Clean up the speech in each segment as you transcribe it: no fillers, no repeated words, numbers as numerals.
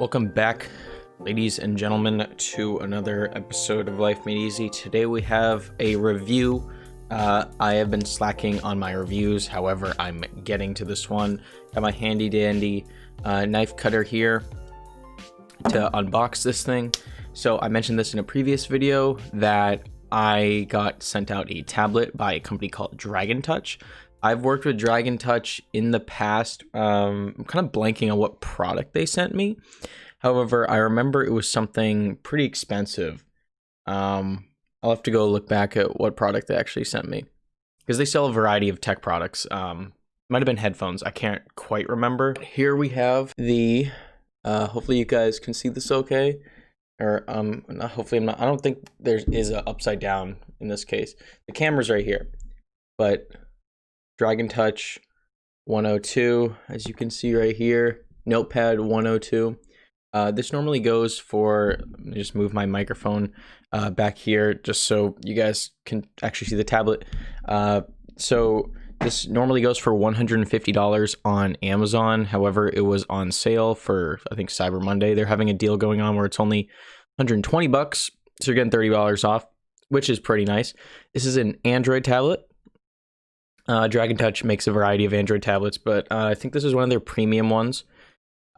Welcome back, ladies and gentlemen, to another episode of Life Made Easy. Today we have a review. I have been slacking on my reviews, however, I'm getting to this one. Got my handy dandy knife cutter here to unbox this thing. So I mentioned this in a previous video that I got sent out a tablet by a company called Dragon Touch. I've worked with Dragon Touch in the past. I'm kind of blanking on what product they sent me. However, I remember it was something pretty expensive. I'll have to go look back at what product they actually sent me, because they sell a variety of tech products. Might have been headphones. I can't quite remember. Here we have the, hopefully you guys can see this okay. Or hopefully I'm not. I don't think there is a upside down in this case. The camera's right here, but Dragon Touch 102, as you can see right here. Notepad 102. This normally goes for, let me just move my microphone back here just so you guys can actually see the tablet. So this normally goes for $150 on Amazon. However, it was on sale for, I think, Cyber Monday. They're having a deal going on where it's only 120 bucks. So you're getting $30 off, which is pretty nice. This is an Android tablet. Dragon Touch makes a variety of Android tablets, but I think this is one of their premium ones.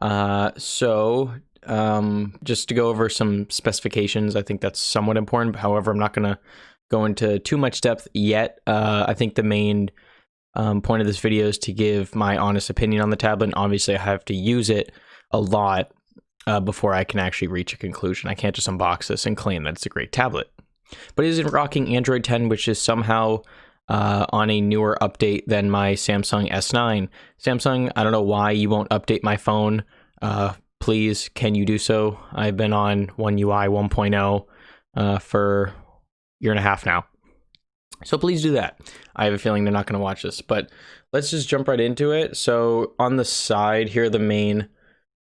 Just to go over some specifications, I think that's somewhat important. However, I'm not going to go into too much depth yet. I think the main point of this video is to give my honest opinion on the tablet. And obviously, I have to use it a lot before I can actually reach a conclusion. I can't just unbox this and claim that it's a great tablet. But it isn't rocking Android 10, which is somehow on a newer update than my Samsung S9. Samsung, I don't know why you won't update my phone. Please, can you do so? I've been on One UI 1.0 for a year and a half now. So please do that. I have a feeling they're not going to watch this, but let's just jump right into it. So on the side, here are the main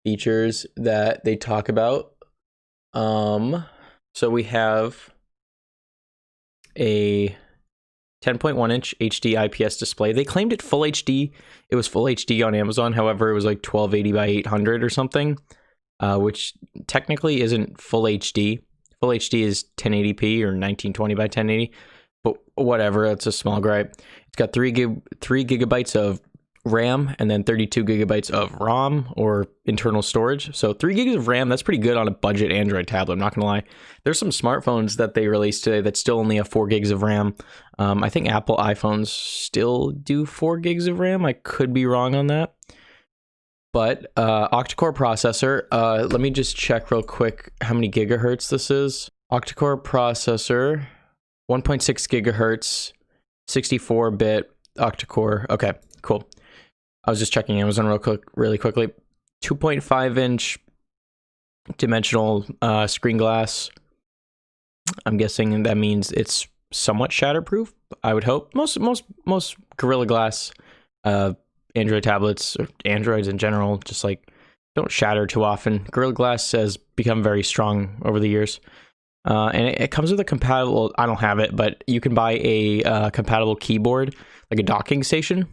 features that they talk about. So we have a 10.1 inch HD IPS display. They claimed it full HD. It was full HD on Amazon. However, it was like 1280 by 800 or something, which technically isn't full HD. Full HD is 1080p or 1920 by 1080, but whatever. It's a small gripe. It's got 3 gigabytes of RAM and then 32 gigabytes of ROM or internal storage. So 3 gigs of RAM, that's pretty good on a budget Android tablet. I'm not gonna lie. There's some smartphones that they released today that still only have 4 gigs of RAM. I think Apple iPhones still do 4 gigs of RAM. I could be wrong on that. But octa-core processor. Let me just check real quick how many gigahertz this is. Octa-core processor, 1.6 gigahertz, 64-bit octa-core. Okay, cool. I was just checking Amazon really quickly. 2.5 inch dimensional screen glass. I'm guessing that means it's somewhat shatterproof. I would hope. Most Gorilla Glass Android tablets, or Androids in general, just like don't shatter too often. Gorilla Glass has become very strong over the years. And it comes with a compatible, I don't have it, but you can buy a compatible keyboard, like a docking station,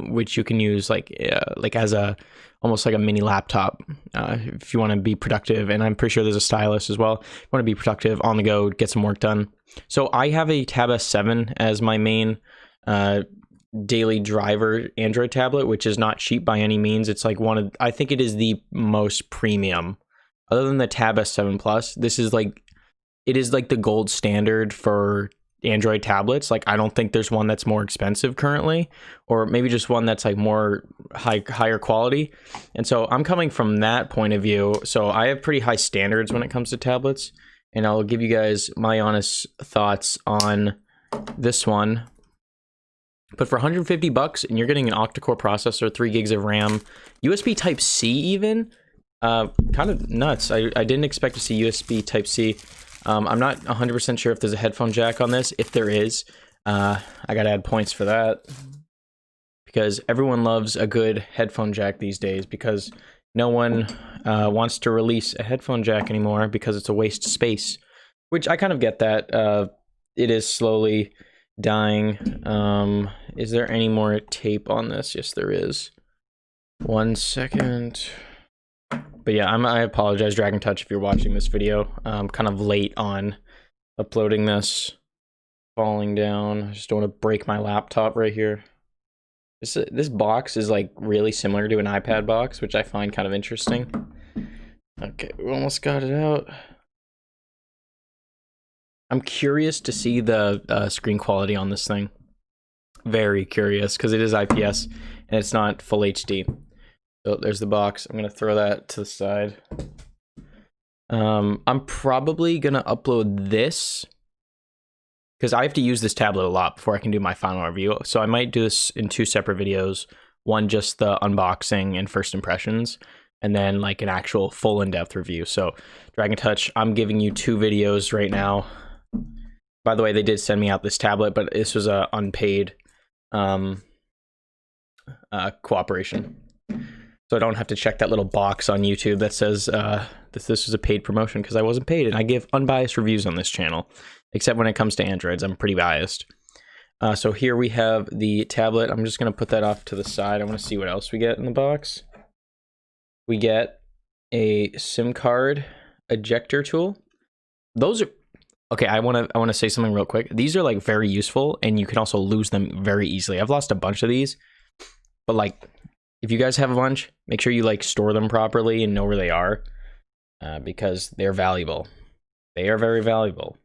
which you can use like as a almost like a mini laptop if you want to be productive. And I'm pretty sure there's a stylus as well. If you want to be productive on the go, get some work done. So I have a Tab S7 as my main daily driver Android tablet, which is not cheap by any means. It's like I think it is the most premium other than the Tab S7 Plus. It is like the gold standard for Android tablets. Like, I don't think there's one that's more expensive currently, or maybe just one that's like more higher quality. And so I'm coming from that point of view. So I have pretty high standards when it comes to tablets, and I'll give you guys my honest thoughts on this one. But for 150 bucks, and you're getting an octa-core processor, 3 gigs of RAM, USB Type-C even, kind of nuts. I didn't expect to see USB Type-C. I'm not 100% sure if there's a headphone jack on this. If there is, I gotta add points for that, because everyone loves a good headphone jack these days, because no one wants to release a headphone jack anymore because it's a waste of space, which I kind of get that. It is slowly dying. Is there any more tape on this? Yes, there is. 1 second. But yeah, I apologize, Dragon Touch, if you're watching this video. I'm kind of late on uploading this. Falling down. I just don't want to break my laptop right here. This box is like really similar to an iPad box, which I find kind of interesting. Okay, we almost got it out. I'm curious to see the screen quality on this thing. Very curious, because it is IPS and it's not full HD. So there's the box. I'm gonna throw that to the side. I'm probably gonna upload this because I have to use this tablet a lot before I can do my final review. So I might do this in 2 separate videos. One just the unboxing and first impressions, and then like an actual full in-depth review. So Dragon Touch, I'm giving you 2 videos right now. By the way, they did send me out this tablet, but this was a unpaid cooperation. So I don't have to check that little box on YouTube that says this was a paid promotion, because I wasn't paid, and I give unbiased reviews on this channel, except when it comes to Androids. I'm pretty biased. So here we have the tablet. I'm just going to put that off to the side. I want to see what else we get in the box. We get a SIM card ejector tool. Those are... Okay, I want to say something real quick. These are like very useful, and you can also lose them very easily. I've lost a bunch of these, but like, if you guys have a bunch, make sure you like store them properly and know where they are, because they're valuable. They are very valuable.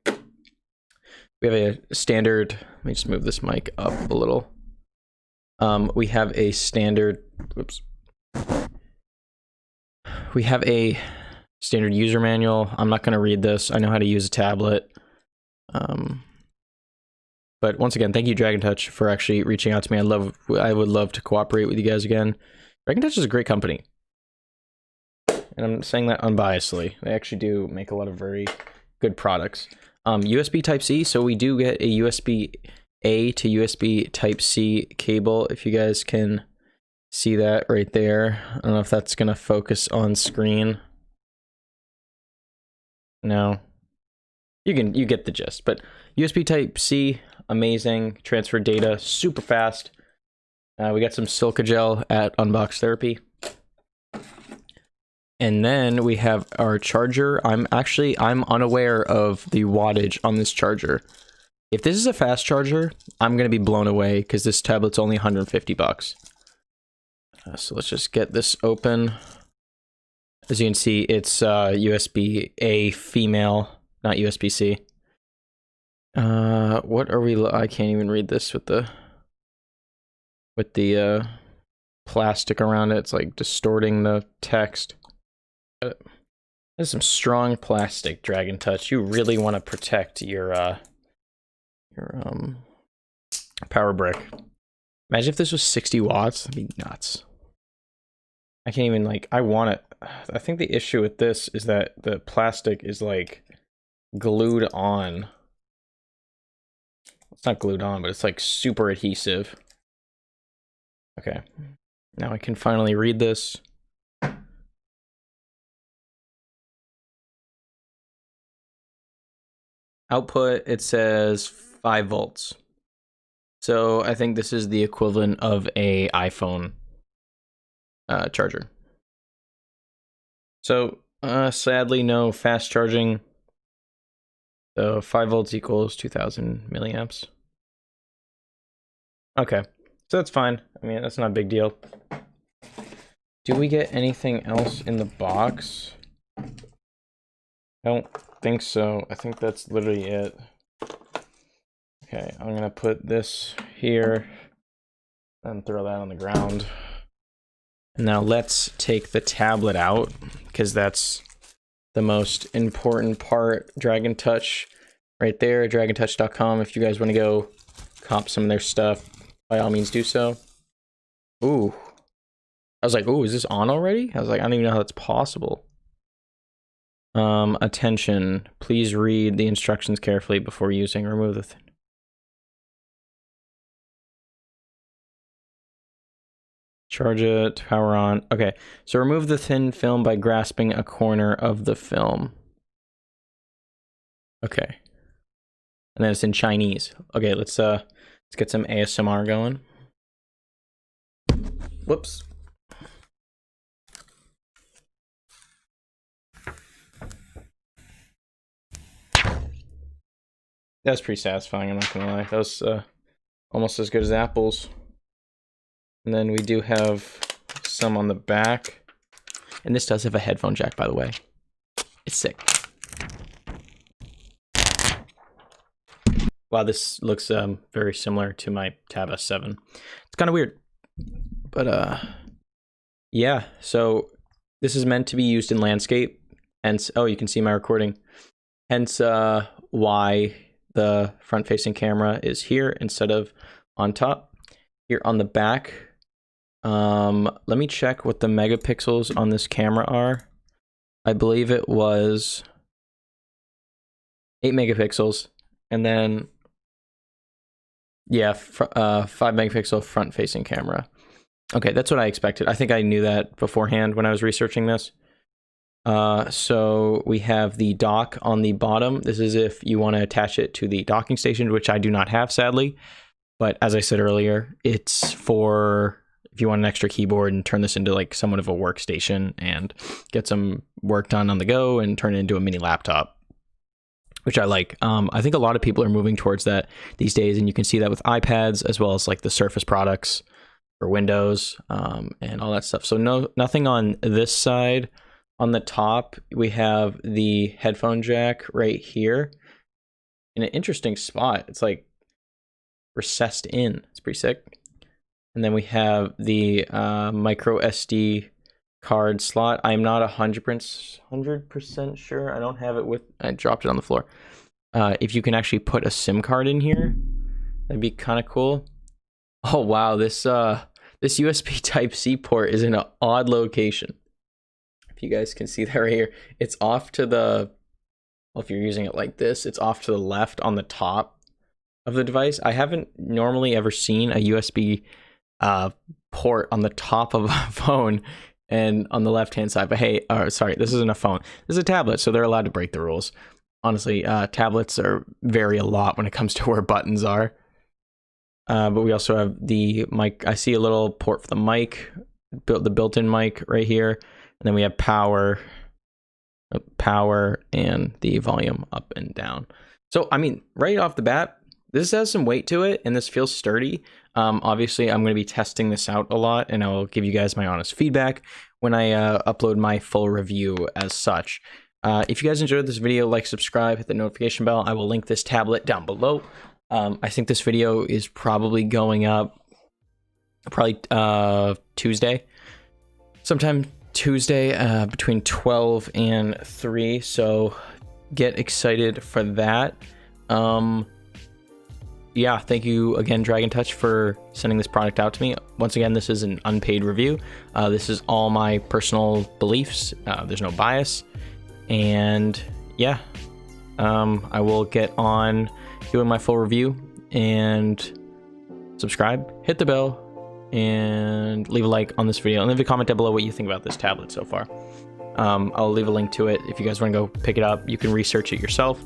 We have a standard, let me just move this mic up a little. We have a standard, whoops. We have a standard user manual. I'm not going to read this. I know how to use a tablet. But once again, thank you, Dragon Touch, for actually reaching out to me. I would love to cooperate with you guys again. Dragon Touch is a great company, and I'm saying that unbiasedly. They actually do make a lot of very good products. USB Type-C, so we do get a USB-A to USB Type-C cable, if you guys can see that right there. I don't know if that's going to focus on screen. No. You get the gist, but USB Type-C, amazing. Transfer data, super fast. We got some silica gel at Unbox Therapy. And then we have our charger. I'm unaware of the wattage on this charger. If this is a fast charger, I'm going to be blown away, because this tablet's only 150 bucks. So let's just get this open. As you can see, it's USB-A female, not USB-C. What are we? I can't even read this with the plastic around it. It's like distorting the text. There's some strong plastic, Dragon Touch. You really want to protect your power brick. Imagine if this was 60 watts. That'd be nuts. I can't even, like, I want it. I think the issue with this is that the plastic is like glued on. It's not glued on, but it's like super adhesive. Okay. Now I can finally read this. Output, it says 5 volts. So I think this is the equivalent of a iPhone charger. So sadly, no fast charging. So 5 volts equals 2000 milliamps. Okay, so that's fine. I mean, that's not a big deal. Do we get anything else in the box? I don't think so. I think that's literally it. Okay, I'm gonna put this here and throw that on the ground. Now let's take the tablet out, because that's the most important part. Dragon Touch right there, dragontouch.com. If you guys want to go cop some of their stuff, by all means do so. Ooh. I was like, ooh, is this on already? I was like, I don't even know how that's possible. Attention, please read the instructions carefully before using. Remove the thing. Charge it, power on. Okay, so remove the thin film by grasping a corner of the film. Okay. And then it's in Chinese. Okay, let's get some ASMR going. Whoops. That was pretty satisfying, I'm not gonna lie. That was almost as good as Apple's. And then we do have some on the back. And this does have a headphone jack, by the way. It's sick. Wow, this looks very similar to my Tab S7. It's kind of weird. But yeah, so this is meant to be used in landscape. Hence, oh, you can see my recording. Hence why the front-facing camera is here instead of on top. Here on the back, let me check what the megapixels on this camera are. I believe it was 8 megapixels, and then yeah, 5 megapixel front-facing camera. Okay, that's what I expected. I think I knew that beforehand when I was researching this. So we have the dock on the bottom. This is if you want to attach it to the docking station, which I do not have, sadly. But as I said earlier, it's for if you want an extra keyboard and turn this into like somewhat of a workstation and get some work done on the go and turn it into a mini laptop, which I like. I think a lot of people are moving towards that these days, and you can see that with iPads as well as like the Surface products for Windows and all that stuff. So nothing on this side. On the top, we have the headphone jack right here in an interesting spot. It's like recessed in. It's pretty sick. And then we have the micro SD card slot. I'm not 100% sure. I don't have it with. I dropped it on the floor. If you can actually put a SIM card in here, that'd be kind of cool. Oh wow, this USB Type-C port is in an odd location. If you guys can see that right here, it's off to the, well, if you're using it like this, it's off to the left on the top of the device. I haven't normally ever seen a USB port on the top of a phone and on the left-hand side, but hey, sorry, this isn't a phone. This is a tablet, so they're allowed to break the rules. Honestly, tablets vary a lot when it comes to where buttons are. But we also have the mic. I see a little port for the mic, the built-in mic right here. And then we have power and the volume up and down. So, I mean, right off the bat, this has some weight to it and this feels sturdy. Obviously, I'm going to be testing this out a lot and I'll give you guys my honest feedback when I upload my full review as such. If you guys enjoyed this video, like, subscribe, hit the notification bell. I will link this tablet down below. I think this video is probably going up Tuesday. Sometime Tuesday between 12 and 3, so get excited for that. Yeah, thank you again, Dragon Touch, for sending this product out to me. Once again, this is an unpaid review. This is all my personal beliefs. There's no bias, and yeah, I will get on doing my full review. And subscribe, hit the bell, and leave a like on this video and leave a comment down below what you think about this tablet so far. I'll leave a link to it if you guys want to go pick it up. You can research it yourself.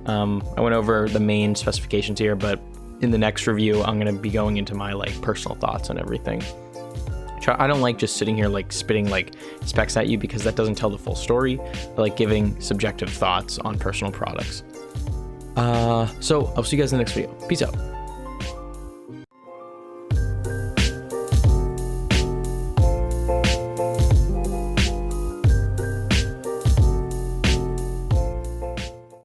I went over the main specifications here, but in the next review I'm going to be going into my like personal thoughts on everything. I don't like just sitting here like spitting like specs at you because that doesn't tell the full story. I like giving subjective thoughts on personal products. So I'll see you guys in the next video. Peace out.